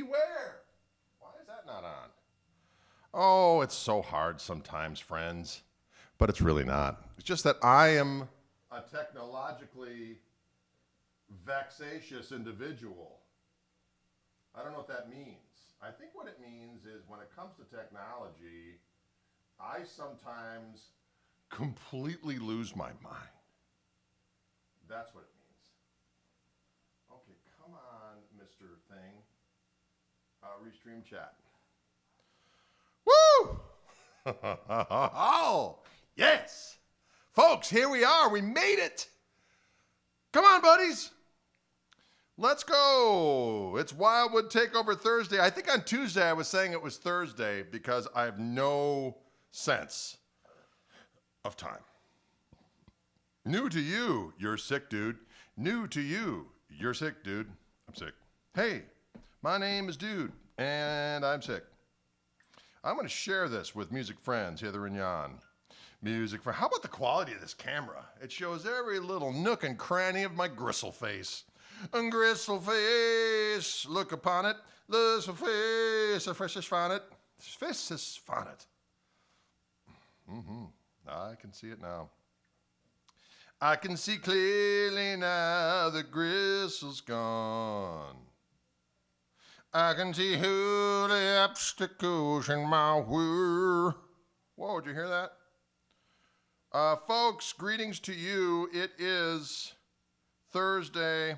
beware. Why is that not on? Oh, it's so hard sometimes, friends. But it's really not. It's just that I am a technologically vexatious individual. I don't know what that means. I think what it means is when it comes to technology, I sometimes completely lose my mind. That's what it means. Okay, come on, Mr. Thing. Restream chat. Woo! Oh, yes. Folks, here we are. We made it. Come on, buddies. Let's go. It's Wildwood Takeover Thursday. I think on Tuesday I was saying it was Thursday because I have no sense of time. New to you, you're sick, dude. New to you, you're sick, dude. I'm sick. Hey, my name is Dude, and I'm sick. I'm going to share this with music friends, Heather and Jan. Music friends. How about the quality of this camera? It shows every little nook and cranny of my gristle face. Gristle face, look upon it. Gristle face, a freshest fonnet. Freshest fonnet. I can see it now. I can see clearly now the gristle's gone. I can see who the obstacles in my way. Whoa, did you hear that? Folks, greetings to you. It is Thursday.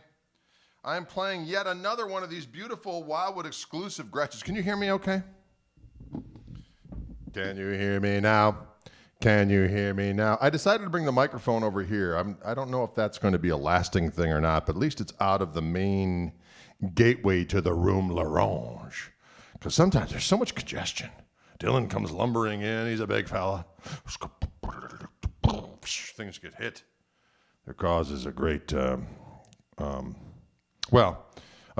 I'm playing yet another one of these beautiful Wildwood exclusive Gretches. Can you hear me okay? Can you hear me now? Can you hear me now? I decided to bring the microphone over here. I don't know if that's going to be a lasting thing or not, but at least it's out of the main gateway to the room L'Orange. Because sometimes there's so much congestion. Dylan comes lumbering in. He's a big fella. Things get hit. It causes a great, a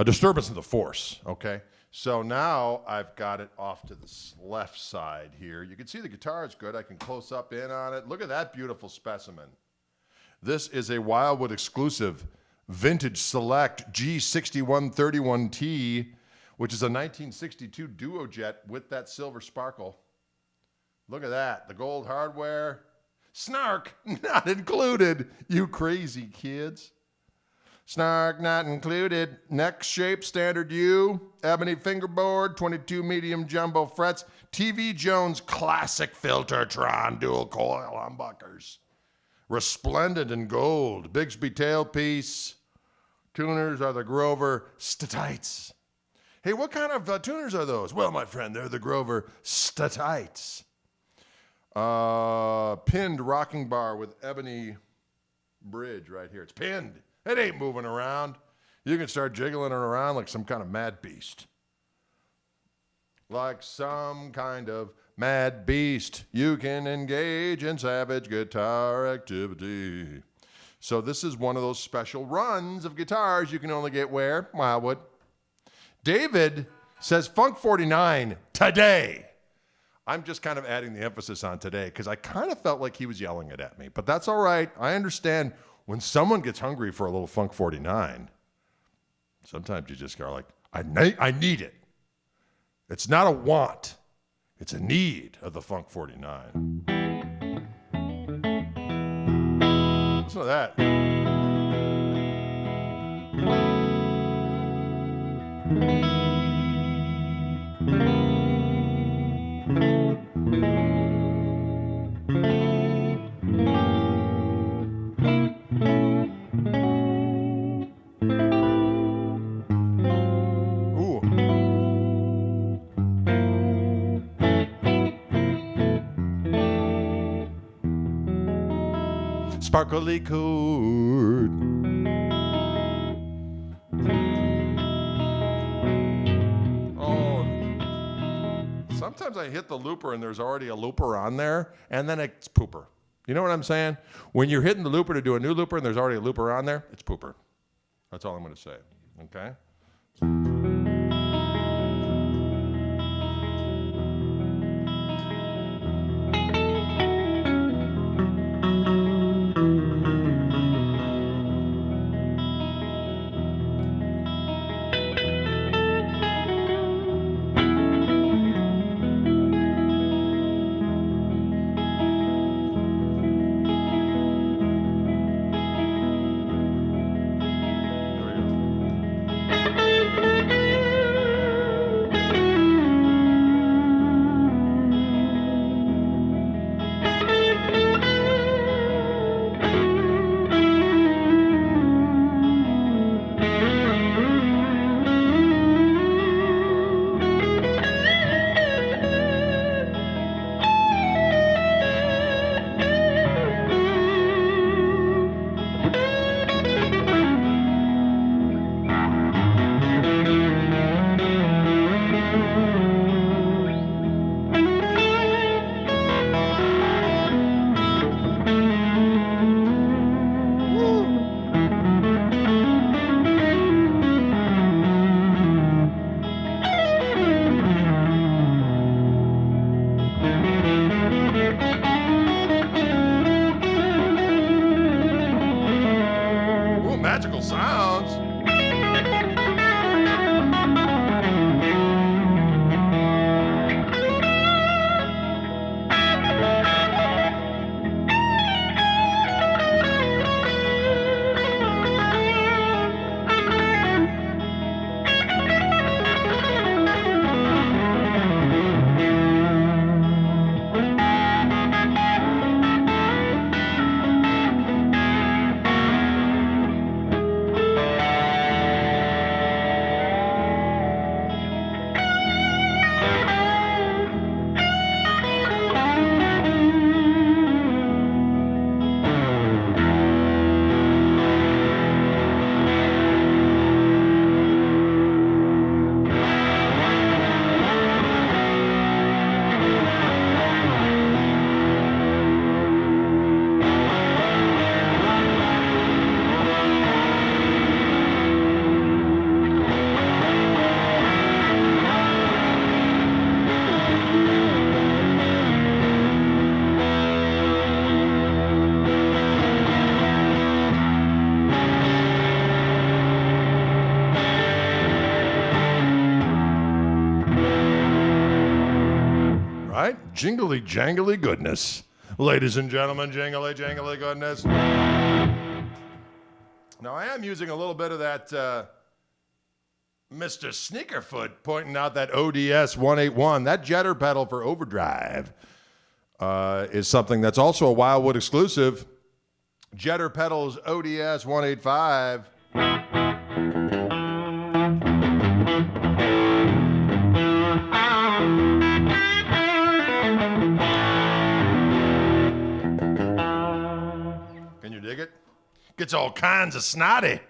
disturbance of the force, okay? So now I've got it off to the left side here. You can see the guitar is good. I can close up in on it. Look at that beautiful specimen. This is a Wildwood exclusive vintage select G6131T, which is a 1962 Duo Jet with that silver sparkle. Look at that, the gold hardware. Snark not included, you crazy kids. Snark not included. Neck shape, standard U, ebony fingerboard, 22 medium jumbo frets, TV Jones classic Filtertron dual coil humbuckers. Resplendent in gold, Bigsby tailpiece. Tuners are the Grover Statites. Hey, what kind of tuners are those? Well, my friend, they're the Grover Statites. Pinned rocking bar with ebony bridge right here. It's pinned. It ain't moving around. You can start jiggling it around like some kind of mad beast. Like some kind of mad beast. You can engage in savage guitar activity. So this is one of those special runs of guitars you can only get where? Wildwood. David says Funk 49 today. I'm just kind of adding the emphasis on today because I kind of felt like he was yelling it at me. But that's all right. I understand when someone gets hungry for a little Funk 49, sometimes you just go like, I need it. It's not a want. It's a need of the Funk 49. Listen to that. Sparkly chord. Oh, sometimes I hit the looper and there's already a looper on there, and then it's pooper. You know what I'm saying? When you're hitting the looper to do a new looper and there's already a looper on there, it's pooper. That's all I'm going to say. Okay? right? Jingly jangly goodness. Ladies and gentlemen, jingly jangly goodness. Now, I am using a little bit of that Mr. Sneakerfoot pointing out that ODS 181. That jetter pedal for overdrive is something that's also a Wildwood exclusive. Jetter pedals ODS 185. Can you dig it? Gets all kinds of snotty.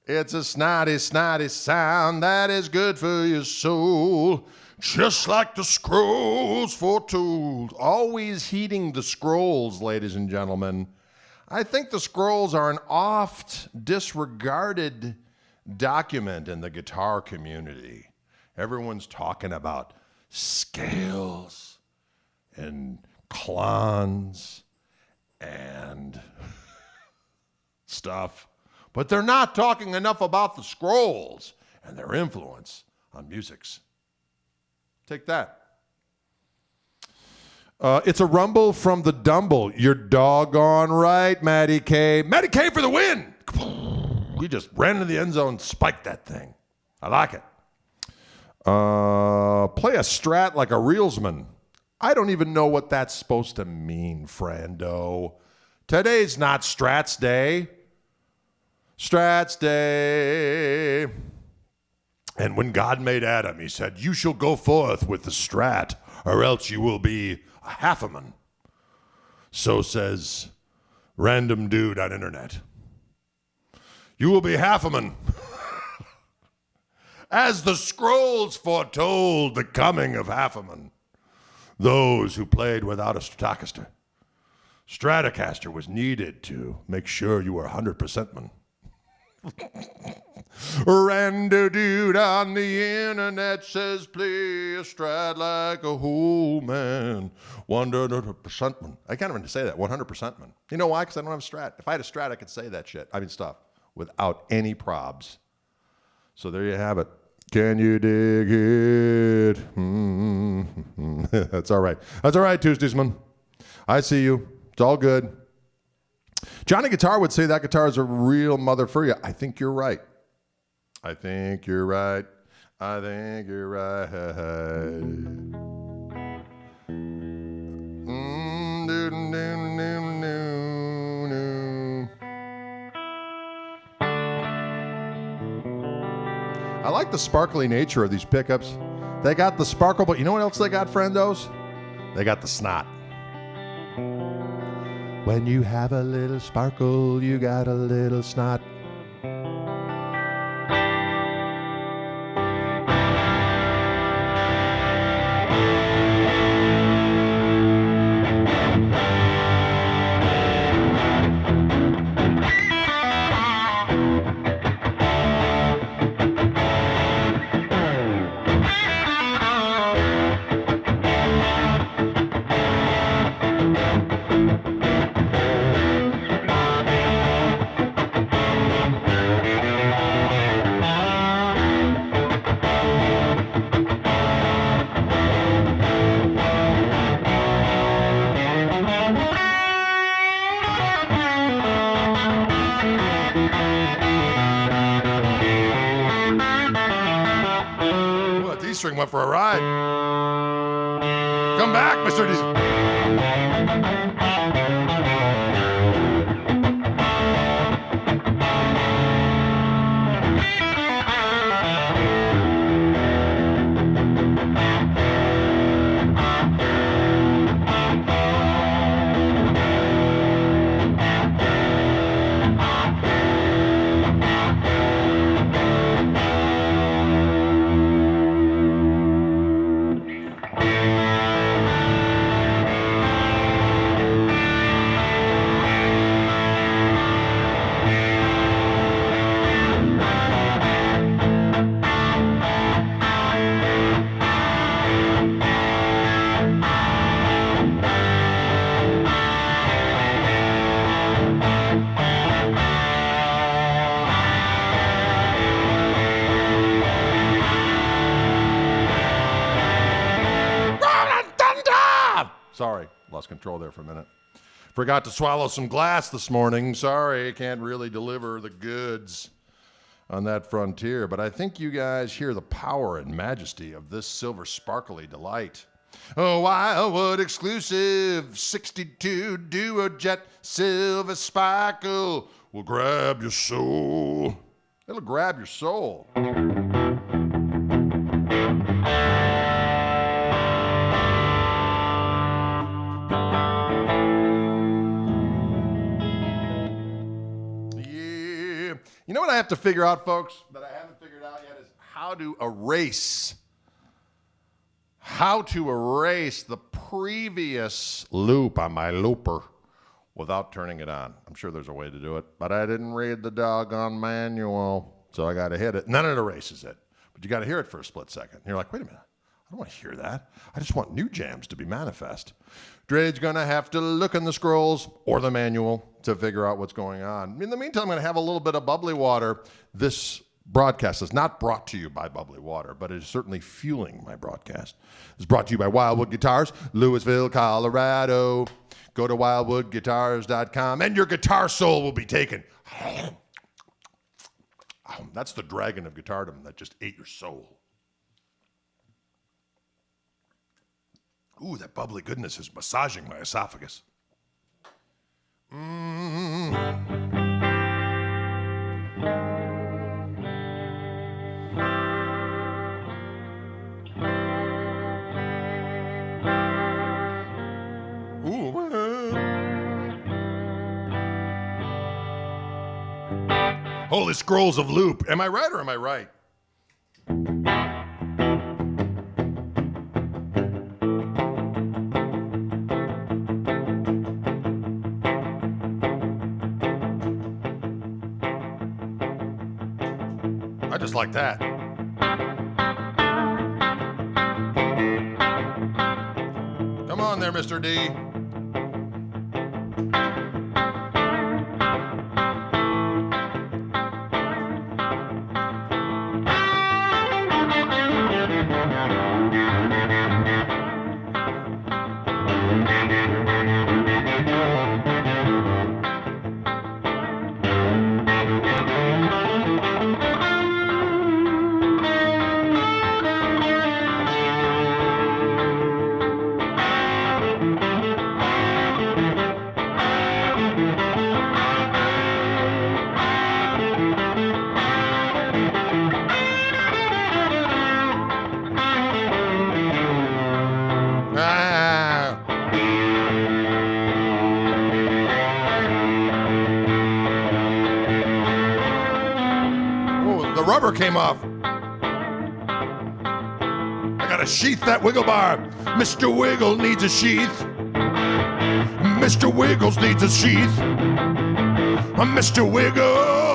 It's a snotty, snotty sound that is good for your soul. Just like the scrolls foretold. Always heeding the scrolls, ladies and gentlemen. I think the scrolls are an oft disregarded document in the guitar community. Everyone's talking about scales and clones and stuff. But they're not talking enough about the scrolls and their influence on musics. Take that. It's a rumble from the Dumble. You're doggone right, Matty K. Matty K for the win! We just ran into the end zone, spiked that thing. I like it. Play a strat like a reelsman. I don't even know what that's supposed to mean, friendo. Today's not Strats Day. Strats Day. And when God made Adam, he said, you shall go forth with the strat, or else you will be a half-a-man. So says random dude on internet. You will be half-a-man. As the scrolls foretold the coming of half-a-man, those who played without a Stratocaster. Stratocaster was needed to make sure you were 100% man. Rando dude on the internet says play a strat like a whole man. 100% man. I can't even say that. 100% man. You know why? Because I don't have a strat. If I had a strat, I could say that shit. I mean stuff without any probs. So there you have it. Can you dig it? That's all right. That's all right, Tuesdaysman. I see you. It's all good. Johnny Guitar would say that guitar is a real mother for you. I think you're right. I think you're right. I think you're right. I like the sparkly nature of these pickups. They got the sparkle, but you know what else they got, friendos? They got the snot. When you have a little sparkle, you got a little snot. D-string went for a ride. Come back, Mr. D. Sorry, lost control there for a minute. Forgot to swallow some glass this morning. Sorry, can't really deliver the goods on that frontier, but I think you guys hear the power and majesty of this silver sparkly delight. Oh, Wildwood exclusive 62 Duo Jet Silver Sparkle will grab your soul. It'll grab your soul. You know what I have to figure out, folks, that I haven't figured out yet is how to erase the previous loop on my looper without turning it on. I'm sure there's a way to do it, but I didn't read the doggone manual, so I got to hit it. And then it erases it, but you got to hear it for a split second. And you're like, wait a minute. I don't want to hear that. I just want new jams to be manifest. Dre's going to have to look in the scrolls or the manual to figure out what's going on. In the meantime, I'm going to have a little bit of bubbly water. This broadcast is not brought to you by bubbly water, but it is certainly fueling my broadcast. It's brought to you by Wildwood Guitars, Louisville, Colorado. Go to wildwoodguitars.com and your guitar soul will be taken. That's the dragon of guitardom that just ate your soul. Ooh, that bubbly goodness is massaging my esophagus. Holy scrolls of loop. Am I right or am I right? I just like that. Come on there, Mr. D. Rubber came off. I gotta sheath that wiggle bar. Mr. Wiggle needs a sheath. Mr. Wiggles needs a sheath. Mr. Wiggle.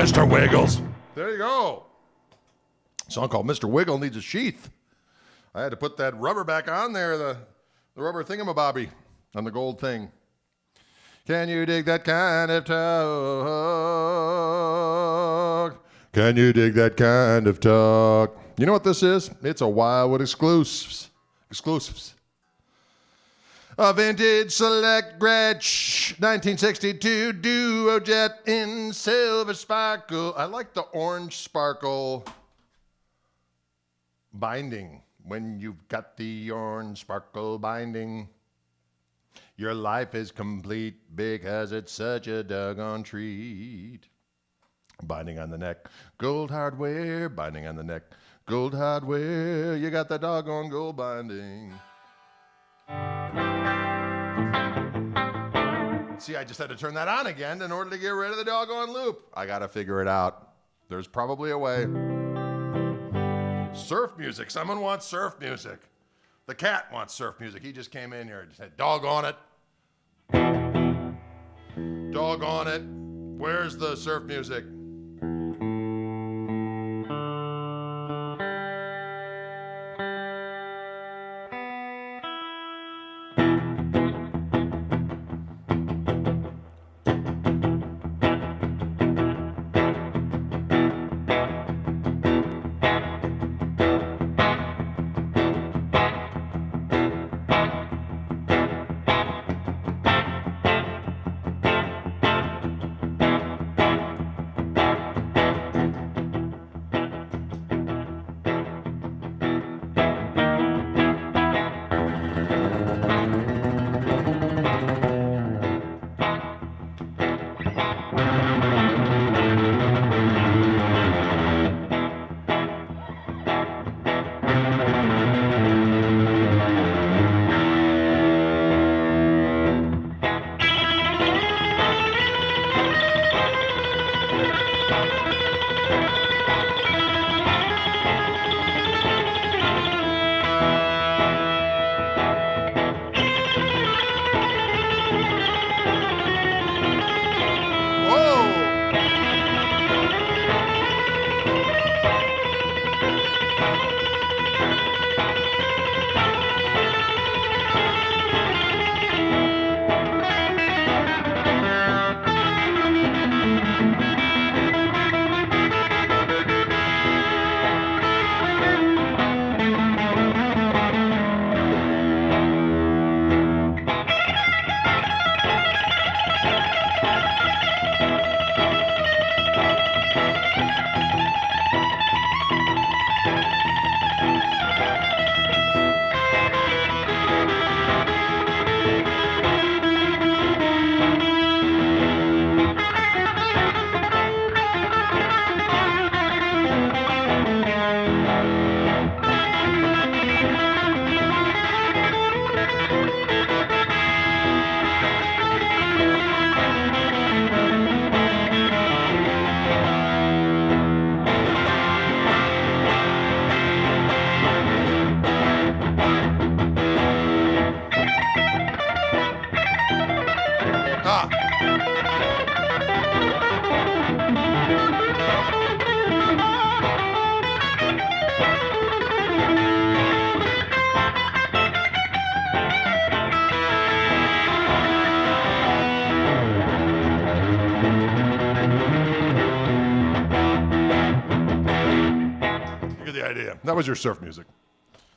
Mr. Wiggles. There you go. A song called Mr. Wiggle needs a sheath. I had to put that rubber back on there, the rubber thingamabobby on the gold thing. Can you dig that kind of talk? Can you dig that kind of talk? You know what this is? It's a Wildwood exclusives. A vintage select Gretch 1962 Duo Jet in silver sparkle. I like the orange sparkle binding. When you've got the orange sparkle binding, your life is complete because it's such a doggone treat. Binding on the neck, gold hardware. Binding on the neck, gold hardware. You got the doggone gold binding. See, I just had to turn that on again in order to get rid of the doggone loop. I gotta figure it out. There's probably a way. Surf music. Someone wants surf music. The cat wants surf music. He just came in here and said, doggone it. Doggone it. Where's the surf music? That was your surf music.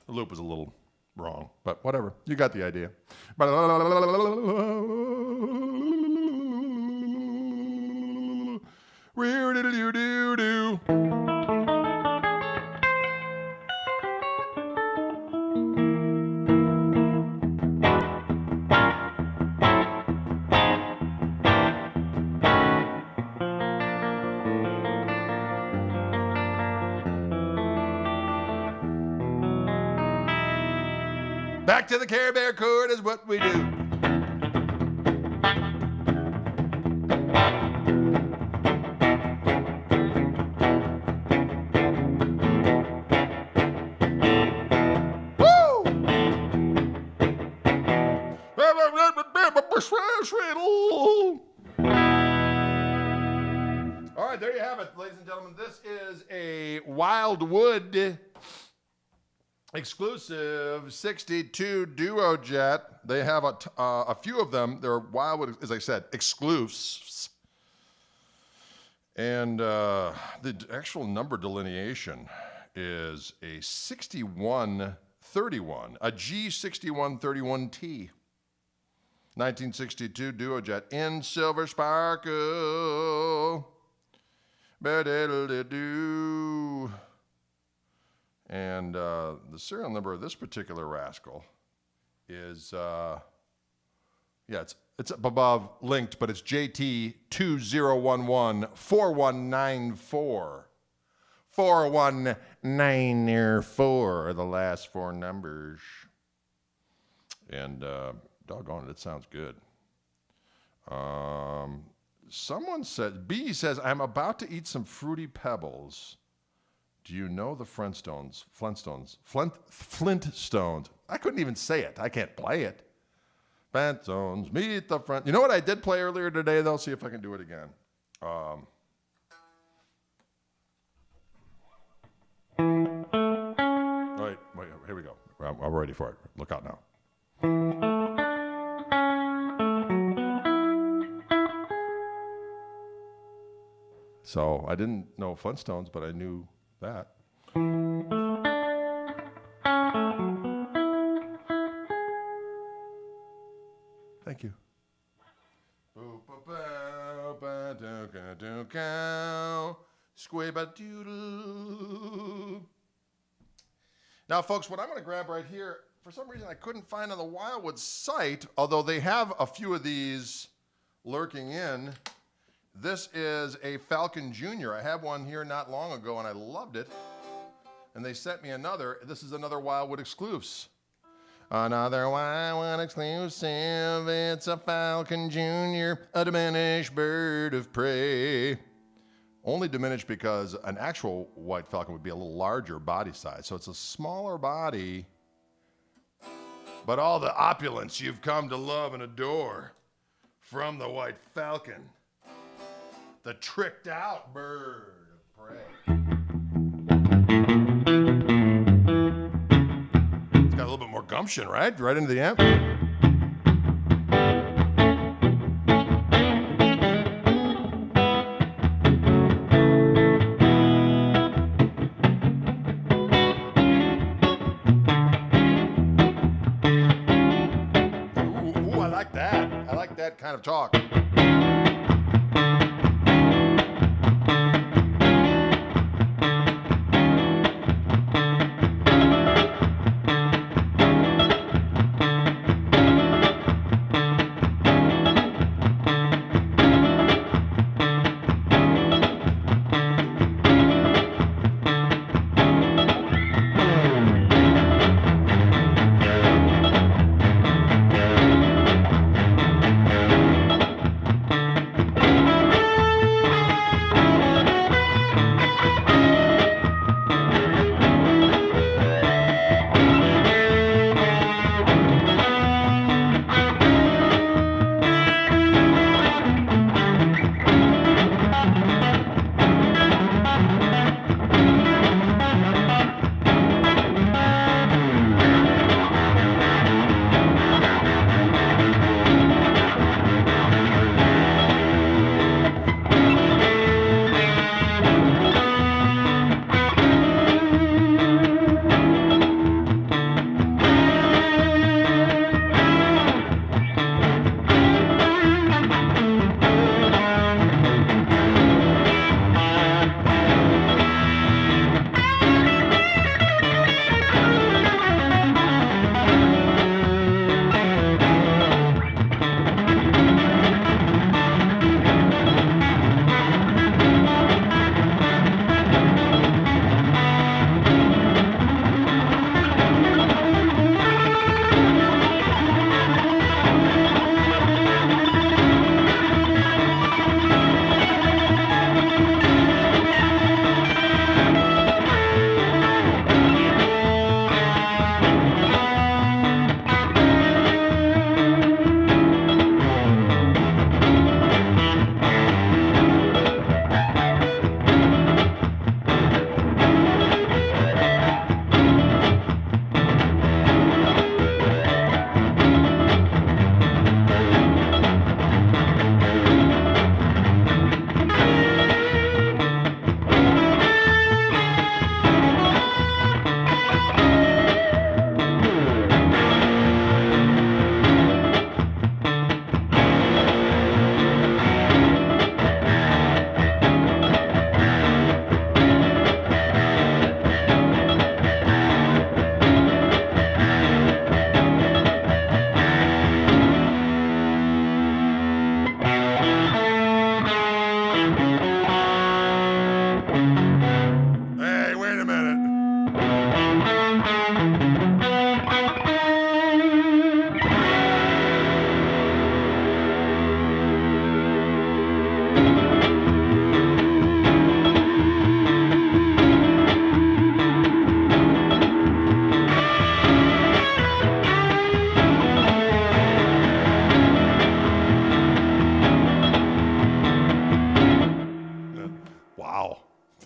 The loop was a little wrong, but whatever. You got the idea. Back to the Care Bear chord is what we do. All right, there you have it, ladies and gentlemen. This is a Wildwood exclusive 62 Duo Jet. They have a few of them. They're Wildwood, as I said, exclusives. And the actual number delineation is a 6131, a G6131T. 1962 Duo Jet in silver sparkle. Ba-diddle-de-doo. And the serial number of this particular rascal is, it's up above linked, but it's JT20114194. 41994 are the last four numbers. And doggone it, it sounds good. Someone said, B says, I'm about to eat some Fruity Pebbles. Do you know the Flintstones? I couldn't even say it. I can't play it. Flintstones, meet the front. You know what I did play earlier today, though? See if I can do it again. Wait, here we go. I'm ready for it. Look out now. So I didn't know Flintstones, but I knew that. Thank you. Now, folks, what I'm going to grab right here, for some reason I couldn't find on the Wildwood site, although they have a few of these lurking in. This is a Falcon Jr. I had one here not long ago, and I loved it. And they sent me another. This is another Wildwood exclusive. Another Wildwood exclusive. It's a Falcon Jr., a diminished bird of prey. Only diminished because an actual white falcon would be a little larger body size. So it's a smaller body, but all the opulence you've come to love and adore from the white falcon. The tricked out bird of prey. It's got a little bit more gumption, right? Right into the amp. Ooh, I like that. I like that kind of talk.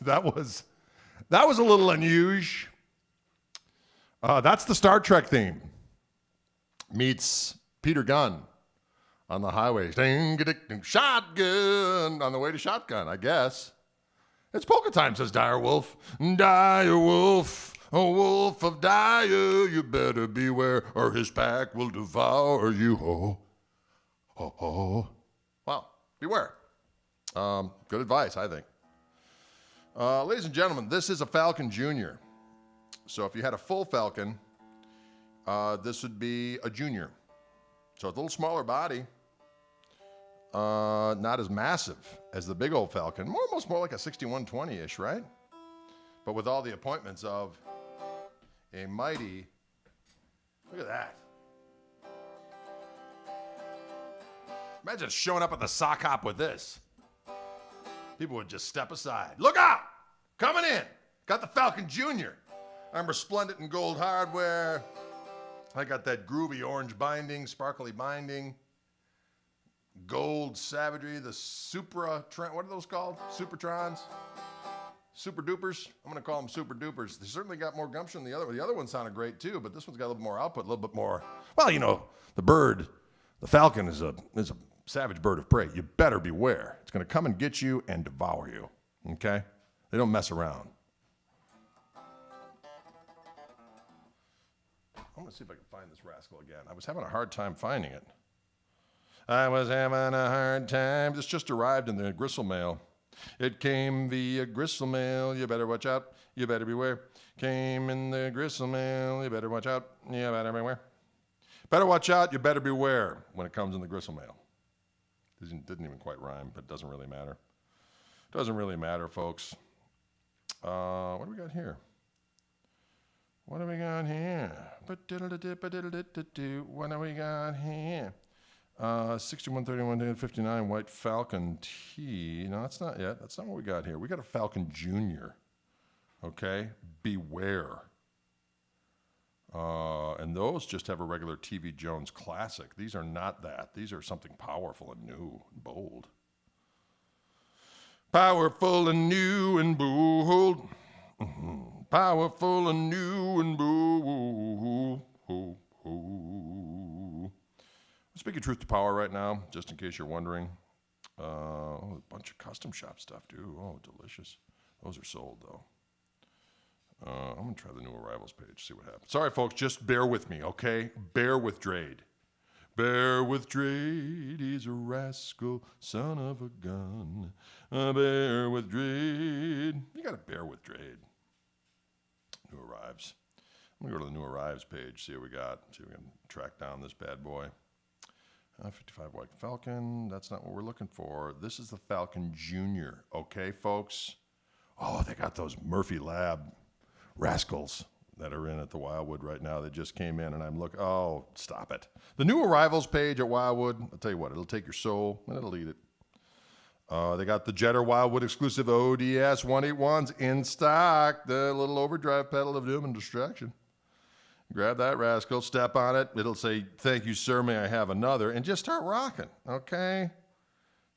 That was a little unusual. That's the Star Trek theme. Meets Peter Gunn on the highway. Shotgun on the way to Shotgun, I guess. It's polka time, says Dire Wolf. Dire Wolf, a wolf of dire, you better beware, or his pack will devour you. Oh, oh, oh. Well, beware. Good advice, I think. Ladies and gentlemen, this is a Falcon Junior. So if you had a full Falcon, this would be a Junior. So it's a little smaller body. Not as massive as the big old Falcon. Almost more like a 6120-ish, right? But with all the appointments of a mighty, look at that. Imagine showing up at the sock hop with this. People would just step aside. Look out! Coming in! Got the Falcon Junior. I'm resplendent in gold hardware. I got that groovy orange binding, sparkly binding. Gold savagery, the Supra, what are those called? Supertrons? Super Dupers? I'm going to call them Super Dupers. They certainly got more gumption than the other one. The other one sounded great too, but this one's got a little more output, a little bit more. Well, you know, the Falcon is a savage bird of prey. You better beware. It's going to come and get you and devour you. Okay? They don't mess around. I'm going to see if I can find this rascal again. I was having a hard time finding it. I was having a hard time. This just arrived in the gristle mail. It came via gristle mail. You better watch out. You better beware. Came in the gristle mail. You better watch out. You better beware. Better watch out. You better beware when it comes in the gristle mail. Didn't even quite rhyme, but it doesn't really matter. Doesn't really matter, folks. What do we got here? What do we got here? What do we got here? 6131-59 White Falcon T. No, that's not yet. That's not what we got here. We got a Falcon Junior. Okay? Beware. And those just have a regular TV Jones Classic. These are not that. These are something powerful and new and bold. Powerful and new and bold. Powerful and new and bold. Speaking truth to power right now, just in case you're wondering. A bunch of custom shop stuff, too. Oh, delicious. Those are sold, though. I'm going to try the new arrivals page, see what happens. Sorry, folks, just bear with me, okay? Bear with Drade. Bear with Drade, he's a rascal, son of a gun. Bear with Drade. You got to bear with Drade. New arrives. I'm going to go to the new arrives page, see what we got. See if we can track down this bad boy. 55 White Falcon, that's not what we're looking for. This is the Falcon Junior, okay, folks? Oh, they got those Murphy Lab rascals that are in at the Wildwood right now. They just came in, and I'm looking. Oh, stop it. The new arrivals page at Wildwood, I'll tell you what, it'll take your soul, and it'll eat it. They got the Jetter Wildwood exclusive ODS 181s in stock. The little overdrive pedal of doom and destruction. Grab that rascal, step on it. It'll say, "Thank you, sir, may I have another?" And just start rocking, okay?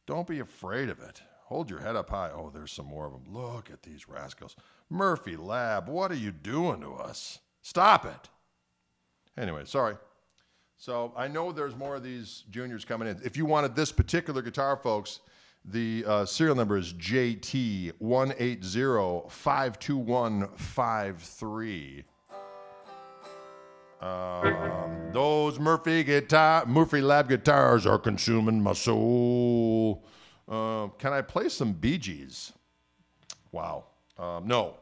Don't be afraid of it. Hold your head up high. Oh, there's some more of them. Look at these rascals. Murphy Lab, what are you doing to us? Stop it. Anyway, sorry. So I know there's more of these juniors coming in. If you wanted this particular guitar, folks, the serial number is JT180-52153. Those Murphy Lab guitars are consuming my soul. Can I play some Bee Gees? Wow. No.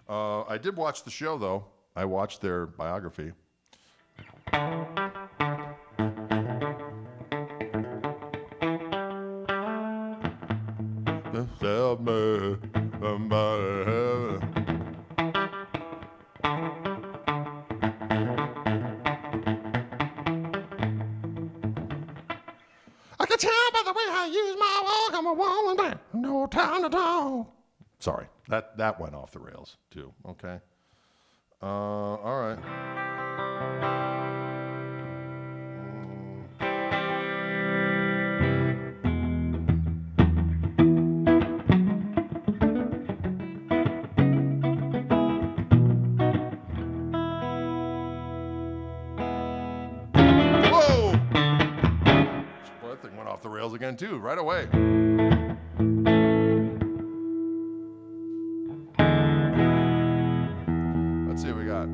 I did watch the show, though. I watched their biography. I can tell by the way I use my walk, I'm a woman, man. No time at all. Sorry, that went off the rails, too. Okay. All right. fails again too, right away. Let's see what we got.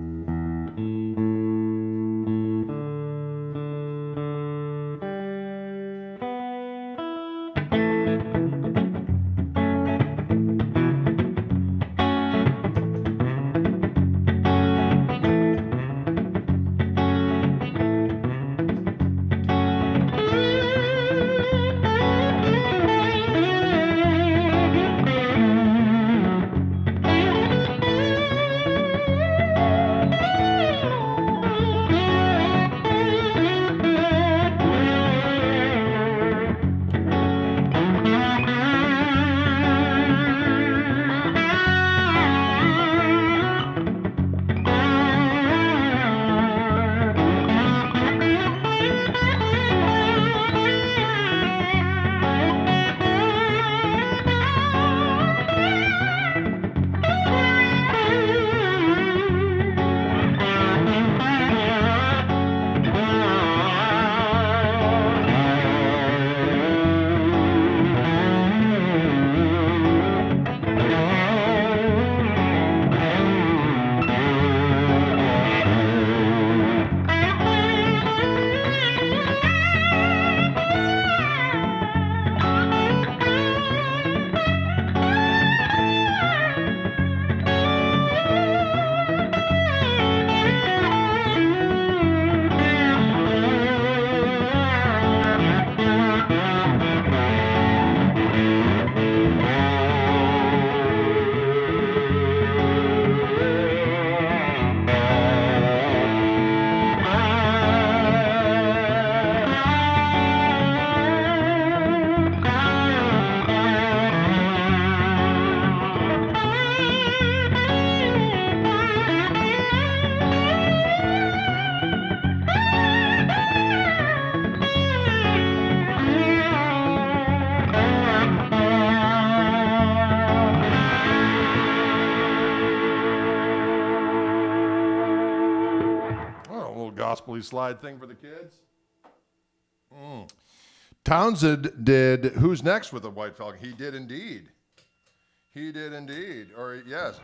Gospel-y slide thing for the kids. Townsend did Who's Next with the White Falcon. He did indeed. He did indeed. Or yes.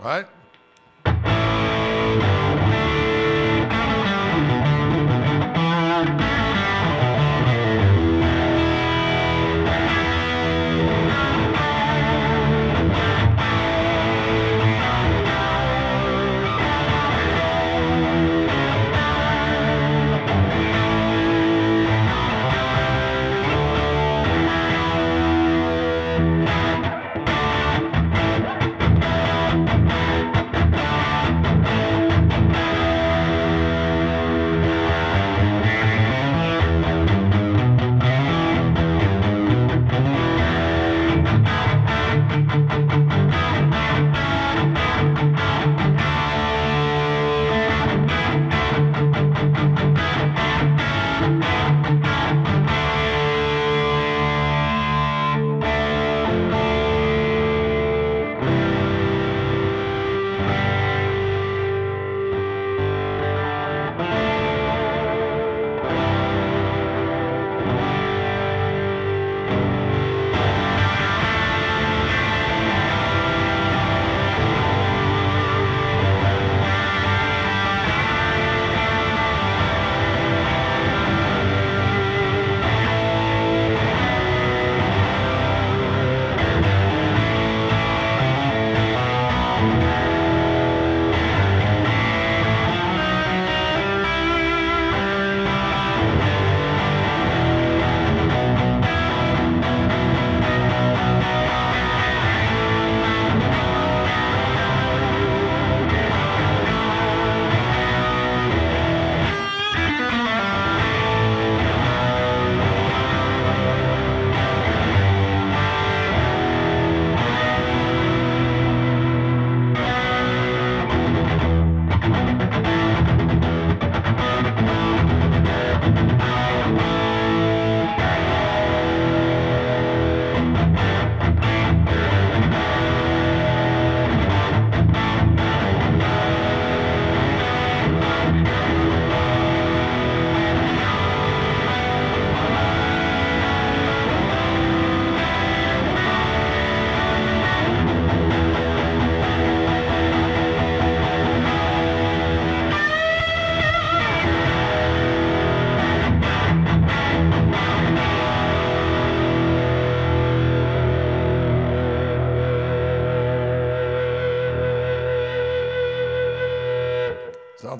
Right?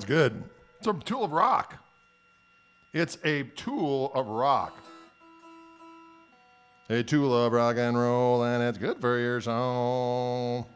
Sounds good. It's a tool of rock. It's a tool of rock. A tool of rock and roll, and it's good for your soul.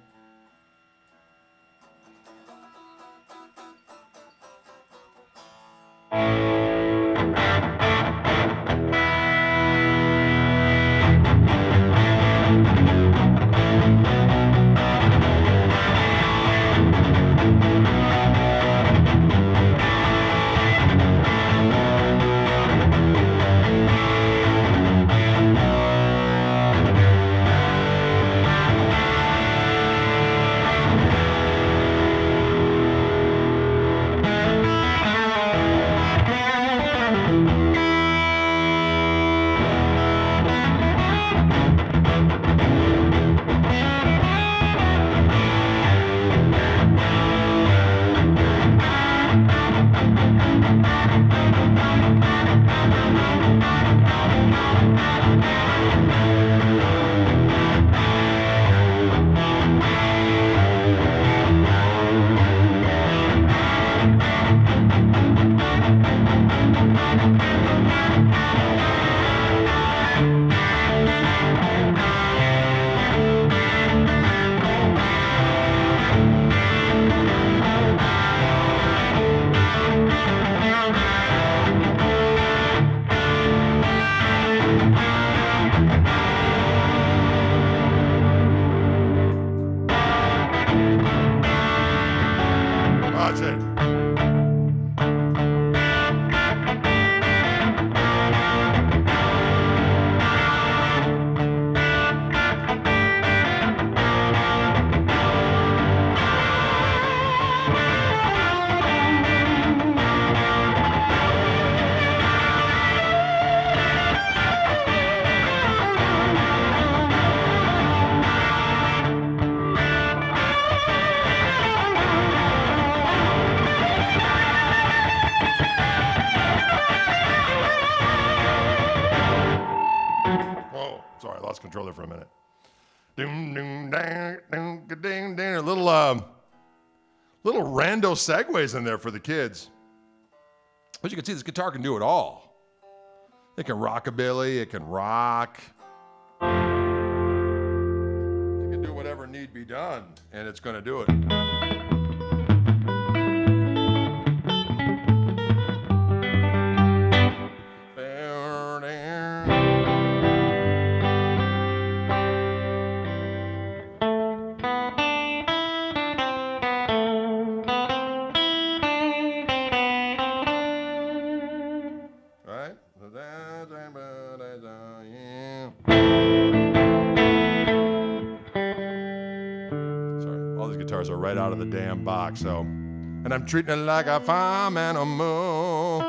Watch it. Sorry, I lost control there for a minute. A little rando segues in there for the kids. As you can see, this guitar can do it all. It can rockabilly, it can rock. It can do whatever need be done, and it's going to do it. Guitars are right out of the damn box, so, and I'm treating it like a farm animal.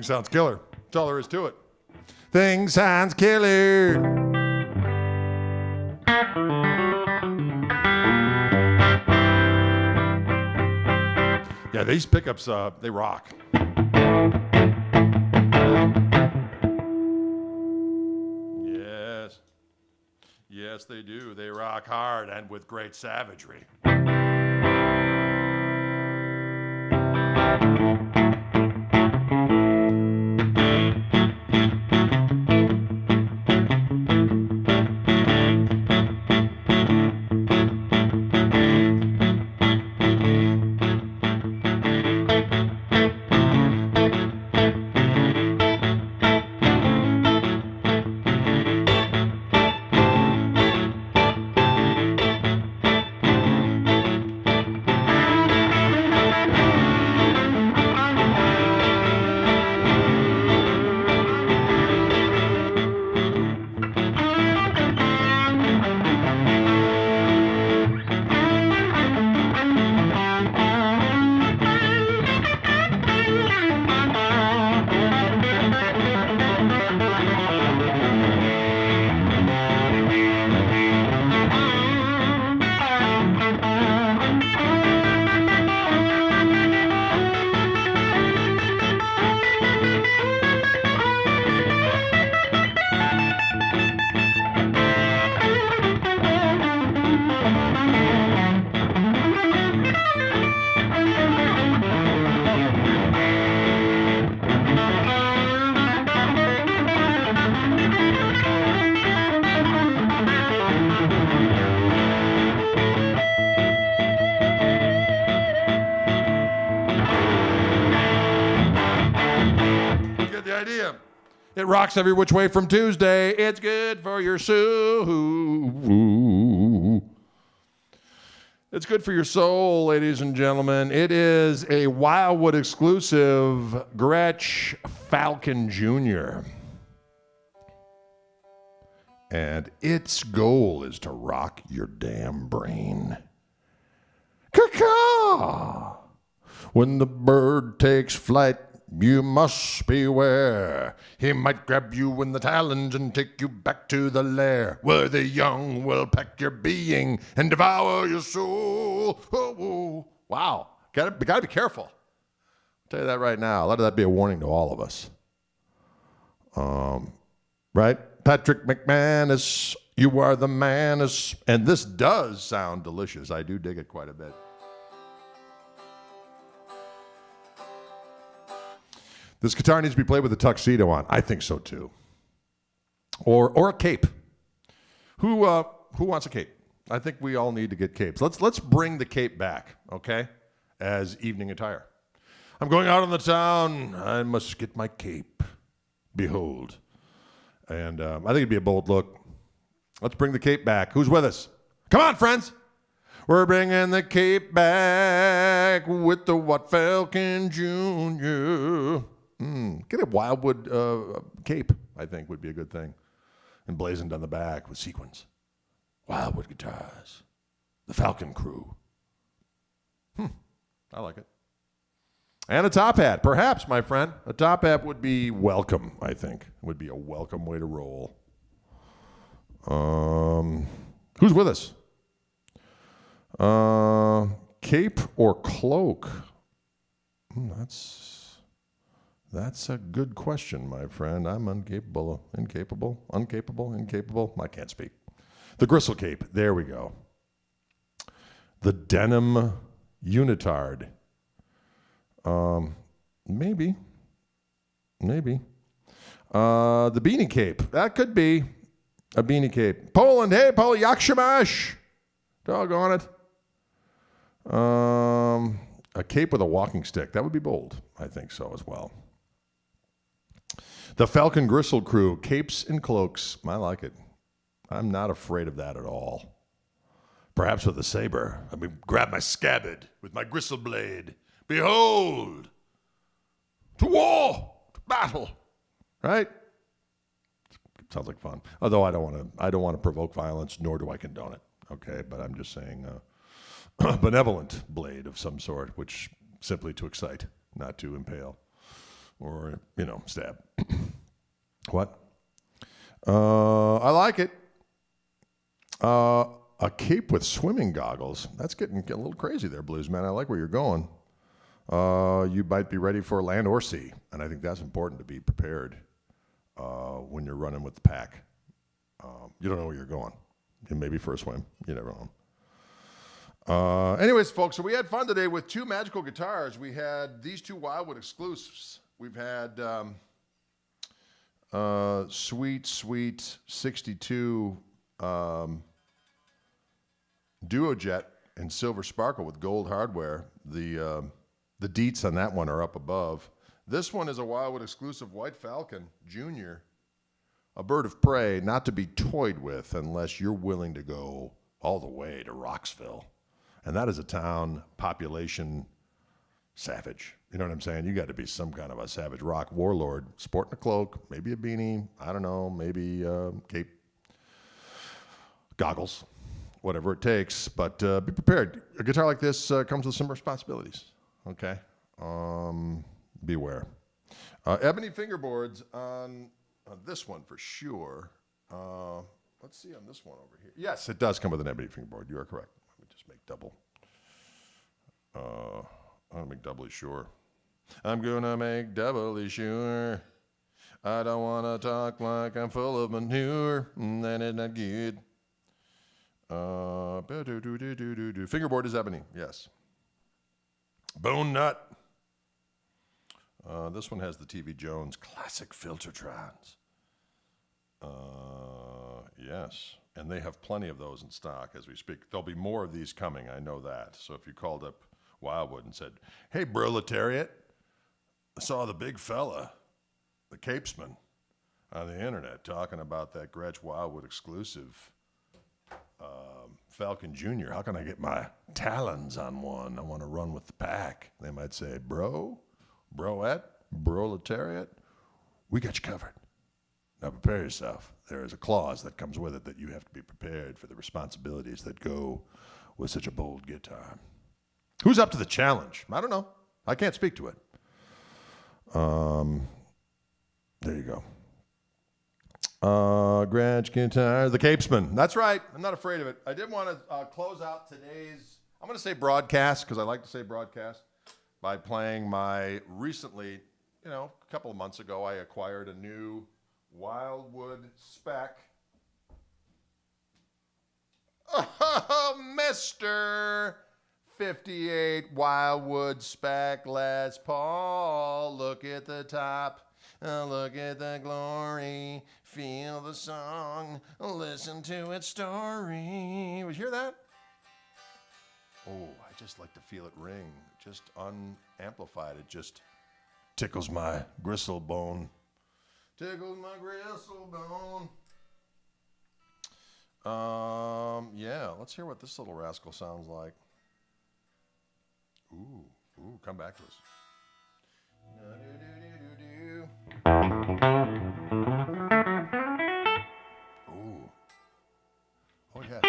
sounds killer. That's all there is to it. Thing sounds killer. Yeah, these pickups, they rock. Yes. Yes, they do. They rock hard and with great savagery. It rocks every which way from Tuesday. It's good for your soul. It's good for your soul, ladies and gentlemen. It is a Wildwood exclusive Gretch Falcon Jr. And its goal is to rock your damn brain. Caw-caw! When the bird takes flight, you must beware. He might grab you in the talons and take you back to the lair, where the young will peck your being and devour your soul. Oh, wow. Gotta be careful. I'll tell you that right now. Let that be a warning to all of us. Right? Patrick McManus, you are the manus. And this does sound delicious. I do dig it quite a bit. This guitar needs to be played with a tuxedo on. I think so too. Or a cape. Who wants a cape? I think we all need to get capes. Let's bring the cape back, okay? As evening attire. I'm going out on the town. I must get my cape. Behold. And I think it'd be a bold look. Let's bring the cape back. Who's with us? Come on, friends. We're bringing the cape back with the What Falcon Jr. Get a Wildwood cape, I think, would be a good thing. Emblazoned on the back with sequins. Wildwood guitars. The Falcon crew. I like it. And a top hat, perhaps, my friend. A top hat would be welcome, I think. It would be a welcome way to roll. Who's with us? Cape or cloak? That's a good question, my friend. I'm incapable. I can't speak. The gristle cape. There we go. The denim unitard. Maybe. The beanie cape. That could be a beanie cape. Poland. Hey, Paul Yakshamash. Doggone it. A cape with a walking stick. That would be bold. I think so as well. The Falcon Gristle Crew, capes and cloaks. I like it. I'm not afraid of that at all. Perhaps with a saber. Let me grab my scabbard with my gristle blade. Behold! To war! To battle! Right? Sounds like fun. Although I don't want to provoke violence, nor do I condone it. Okay, but I'm just saying a benevolent blade of some sort, which simply to excite, not to impale. or, stab. What? I like it. A cape with swimming goggles. That's getting a little crazy there, Blues Man. I like where you're going. You might be ready for land or sea, and I think that's important to be prepared when you're running with the pack. You don't know where you're going. Maybe for a swim. You never know. Anyways, folks, so we had fun today with two magical guitars. We had these two Wildwood exclusives. We've had sweet 62 Duo Jet and Silver Sparkle with gold hardware. The deets on that one are up above. This one is a Wildwood exclusive White Falcon Junior, a bird of prey not to be toyed with unless you're willing to go all the way to Roxville. And that is a town population savage. You know what I'm saying? You got to be some kind of a savage rock warlord, sporting a cloak, maybe a beanie, I don't know, maybe cape, goggles, whatever it takes. But be prepared. A guitar like this comes with some responsibilities, okay? Beware. Ebony fingerboards on this one for sure. Let's see on this one over here. Yes, it does come with an ebony fingerboard. You are correct. Let me just make double. I'll make doubly sure. I'm gonna make doubly sure. I don't wanna talk like I'm full of manure. That is not good. Fingerboard is ebony. Yes. Bone nut. This one has the TV Jones classic Filtertrons. Yes, and they have plenty of those in stock as we speak. There'll be more of these coming, I know that. So if you called up Wildwood and said, hey, proletariat, I saw the big fella, the Capesman, on the internet talking about that Gretch Wildwood exclusive Falcon Junior. How can I get my talons on one? I want to run with the pack. They might say, broette, proletariat, we got you covered. Now prepare yourself. There is a clause that comes with it that you have to be prepared for the responsibilities that go with such a bold guitar. Who's up to the challenge? I don't know. I can't speak to it. There you go. Gretch guitar, the Capesman. That's right. I'm not afraid of it. I did want to close out today's, I'm going to say broadcast, because I like to say broadcast, by playing my recently, a couple of months ago, I acquired a new Wildwood spec. Oh, Mr. 58 Wildwood spec Les Paul. Look at the top. Look at the glory. Feel the song. Listen to its story. You hear that? Oh, I just like to feel it ring. Just unamplified. It just tickles my gristle bone. Tickles my gristle bone. Yeah, let's hear what this little rascal sounds like. Ooh, come back to us. Ooh. Oh, yeah.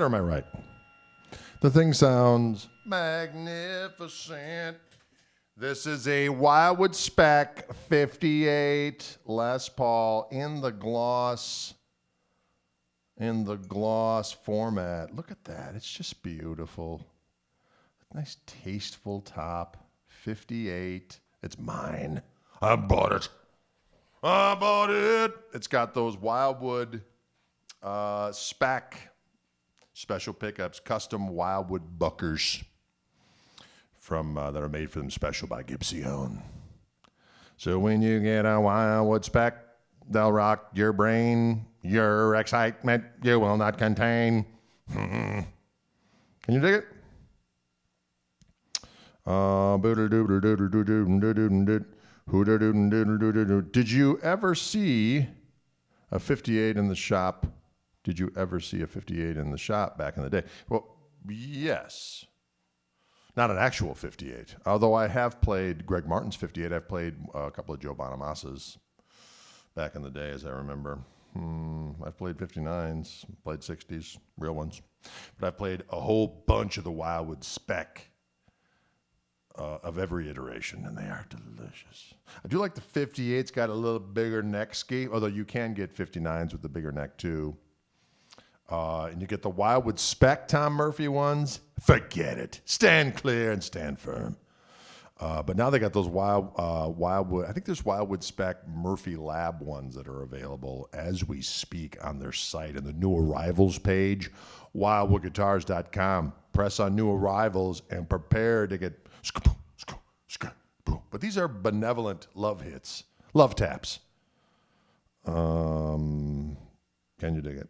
or am I right? The thing sounds magnificent. This is a Wildwood Spec 58 Les Paul in the gloss format. Look at that. It's just beautiful. Nice tasteful top. 58. It's mine. I bought it. It's got those Wildwood spec special pickups, custom Wildwood buckers from that are made for them special by Gibson. So when you get a Wildwood spec, they'll rock your brain. Your excitement you will not contain. Can you dig it? Did you ever see a 58 in the shop? Did you ever see a 58 in the shop back in the day? Well, yes. Not an actual 58. Although I have played Greg Martin's 58. I've played a couple of Joe Bonamassa's back in the day, as I remember. I've played 59s, played 60s, real ones. But I've played a whole bunch of the Wildwood spec of every iteration, and they are delicious. I do like the 58's got a little bigger neck ski, although you can get 59s with the bigger neck too. And you get the Wildwood spec Tom Murphy ones. Forget it. Stand clear and stand firm. But now they got those Wildwood. I think there's Wildwood spec Murphy Lab ones that are available as we speak on their site. And the new arrivals page, wildwoodguitars.com. Press on new arrivals and prepare to get. But these are benevolent love hits, love taps. Can you dig it?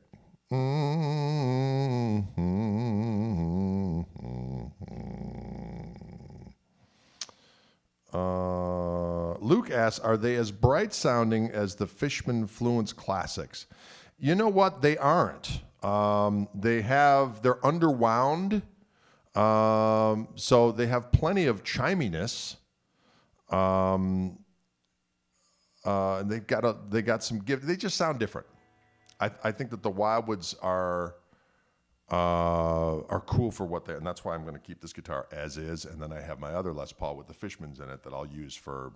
Luke asks, are they as bright sounding as the Fishman Fluence Classics? You know what? They aren't. They're underwound. So they have plenty of chiminess. They got some give. They just sound different. I think that the Wildwoods are cool for what and that's why I'm going to keep this guitar as is, and then I have my other Les Paul with the Fishmans in it that I'll use for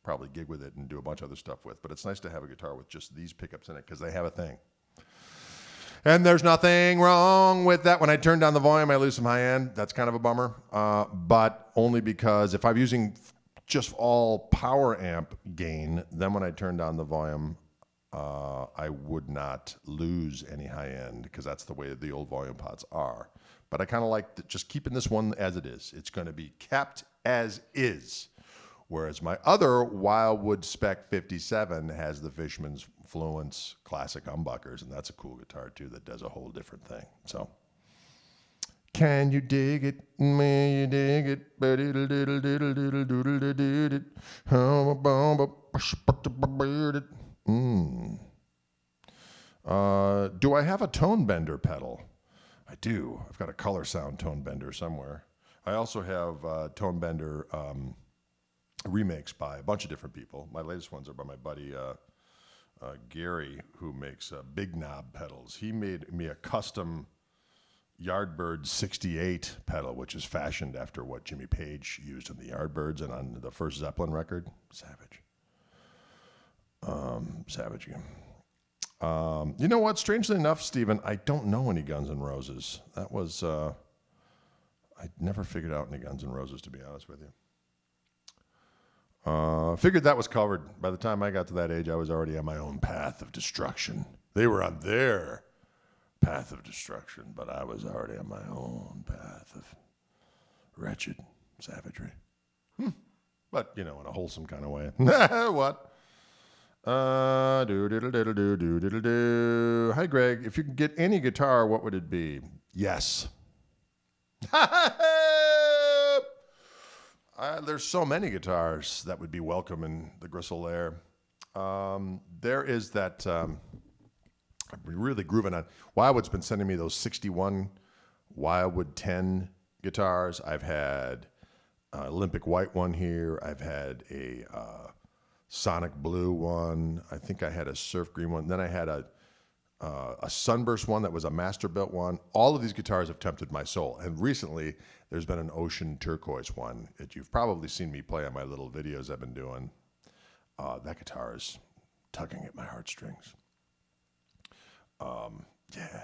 probably gig with it and do a bunch of other stuff with. But it's nice to have a guitar with just these pickups in it because they have a thing. And there's nothing wrong with that. When I turn down the volume, I lose some high end. That's kind of a bummer, but only because if I'm using just all power amp gain, then when I turn down the volume, I would not lose any high end because that's the way the old volume pods are. But I kind of like just keeping this one as it is. It's going to be kept as is. Whereas my other Wildwood Spec 57 has the Fishman's Fluence classic humbuckers, and that's a cool guitar too that does a whole different thing. So, can you dig it? May you dig it? Do I have a tone bender pedal? I do. I've got a color sound tone bender somewhere. I also have tone bender remakes by a bunch of different people. My latest ones are by my buddy Gary, who makes big knob pedals. He made me a custom Yardbird 68 pedal, which is fashioned after what Jimmy Page used in the Yardbirds and on the first Zeppelin record. Savage. Savage again. You know what? Strangely enough, Stephen, I don't know any Guns N' Roses. That was, I never figured out any Guns N' Roses, to be honest with you. Figured that was covered. By the time I got to that age, I was already on my own path of destruction. They were on their path of destruction, but I was already on my own path of wretched savagery. But, you know, in a wholesome kind of way. What? Hi, Greg. If you could get any guitar, what would it be? Yes. There's so many guitars that would be welcome in the Gristle Lair. There is that, I'm really grooving on. Wildwood's been sending me those 61 Wildwood 10 guitars. I've had Olympic White one here. I've had a Sonic Blue one. I think I had a Surf Green one. Then I had a a Sunburst one that was a master built one. All of these guitars have tempted my soul. And recently, there's been an Ocean Turquoise one that you've probably seen me play on my little videos I've been doing. That guitar is tugging at my heartstrings. Yeah.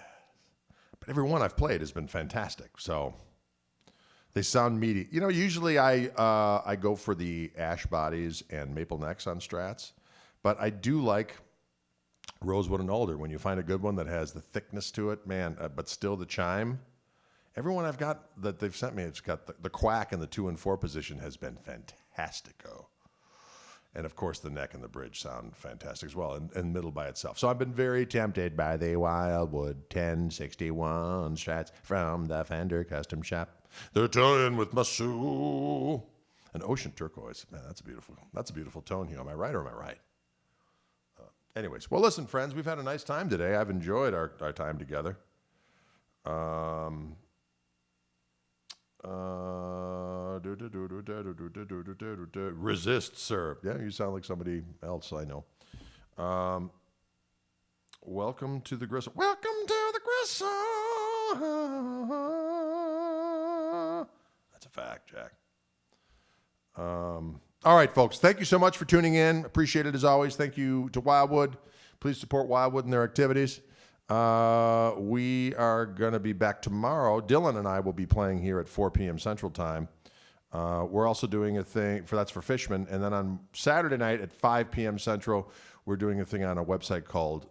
But every one I've played has been fantastic. So they sound meaty. You know, usually I go for the ash bodies and maple necks on Strats, but I do like rosewood and alder. When you find a good one that has the thickness to it, man, but still the chime. Everyone I've got that they've sent me, it's got the quack in the 2 and 4 position has been fantastico. And of course, the neck and the bridge sound fantastic as well, and middle by itself. So I've been very tempted by the Wildwood 1061 Strats from the Fender Custom Shop. They're toying with my soul. An Ocean Turquoise, man, that's a beautiful tone here. Am I right or am I right? Anyways, well, listen, friends, we've had a nice time today. I've enjoyed our time together. Resist, sir. Yeah, you sound like somebody else I know. Welcome to the Gristle. Welcome to the Gristle. That's a fact, Jack. All right, folks. Thank you so much for tuning in. Appreciate it as always. Thank you to Wildwood. Please support Wildwood and their activities. We are going to be back tomorrow. Dylan and I will be playing here at 4 p.m. Central Time. We're also doing a thing that's for Fishman. And then on Saturday night at 5 p.m. Central, we're doing a thing on a website called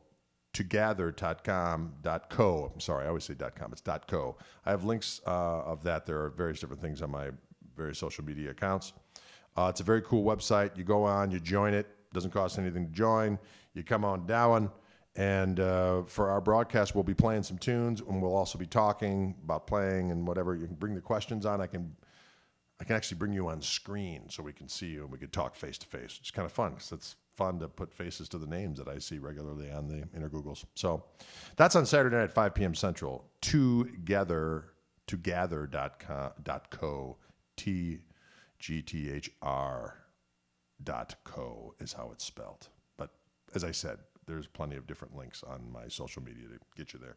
together.com.co. I'm sorry, I always say .com. It's .co. I have links of that. There are various different things on my various social media accounts. It's a very cool website. You go on, you join it. Doesn't cost anything to join. You come on down. And for our broadcast, we'll be playing some tunes, and we'll also be talking about playing and whatever. You can bring the questions on. I can actually bring you on screen so we can see you and we can talk face to face. It's kind of fun because it's fun to put faces to the names that I see regularly on the inner Googles. So that's on Saturday night at 5 p.m. Central. Together.co. TGTHR.co is how it's spelled. But as I said, there's plenty of different links on my social media to get you there.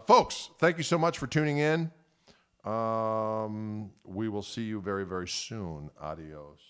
Folks, thank you so much for tuning in. We will see you very, very soon. Adios.